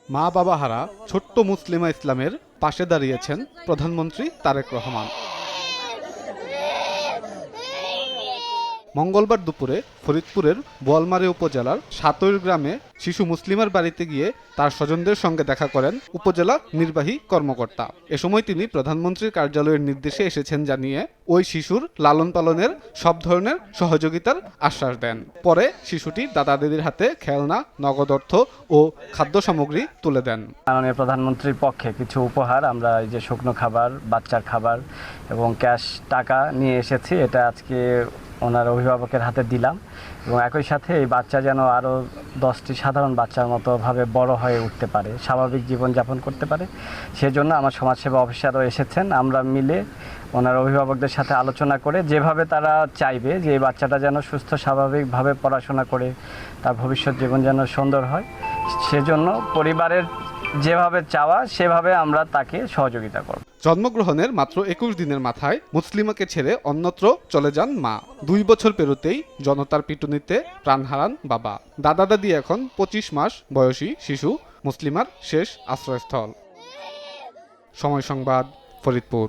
মা বাবা হারা ছোট্ট মুসলিমা ইসলামের পাশে দাঁড়িয়েছেন প্রধানমন্ত্রী তারেক রহমান। মঙ্গলবার দুপুরে ফরিদপুরের বোয়ালমারী উপজেলার সাতৈর গ্রামে শিশু মুসলিমার বাড়িতে গিয়ে তার স্বজনদের সঙ্গে দেখা করেন উপজেলা নির্বাহী কর্মকর্তা। এ সময় তিনি প্রধানমন্ত্রীর কার্যালয়ের নির্দেশে এসেছেন জানিয়ে ওই শিশুর লালন পালনের সব ধরনের সহযোগিতার আশ্বাস দেন। পরে শিশুটি দাদা দিদির হাতে খেলনা, নগদ অর্থ ও খাদ্য সামগ্রী তুলে দেন। মাননীয় প্রধানমন্ত্রীর পক্ষে কিছু উপহার, আমরা এই যে শুকনো খাবার, বাচ্চার খাবার এবং ক্যাশ টাকা নিয়ে এসেছি। এটা আজকে ওনার অভিভাবকের হাতে দিলাম এবং একই সাথে এই বাচ্চা যেন আরও 10টি সাধারণ বাচ্চার মতোভাবে বড় হয়ে উঠতে পারে, স্বাভাবিক জীবনযাপন করতে পারে। সেজন্য আমার সমাজসেবা অফিসারও এসেছেন। আমরা মিলে ওনার অভিভাবকদের সাথে আলোচনা করে যেভাবে তারা চাইবে যে এই বাচ্চাটা যেন সুস্থ স্বাভাবিকভাবে পড়াশোনা করে তার ভবিষ্যৎ জীবন যেন সুন্দর হয়, সেজন্য পরিবারের যেভাবে চাওয়া সেভাবে আমরা তাকে সহযোগিতা করব। জন্মগ্রহণের মাত্র 21 দিনের মাথায় মুসলিমাকে ছেড়ে অন্যত্র চলে যান মা। 2 বছর পেরোতেই জনতার পিটুনিতে প্রাণ হারান বাবা। দাদা দাদি এখন 25 মাস বয়সী শিশু মুসলিমার শেষ আশ্রয়স্থল। সময় সংবাদ, ফরিদপুর।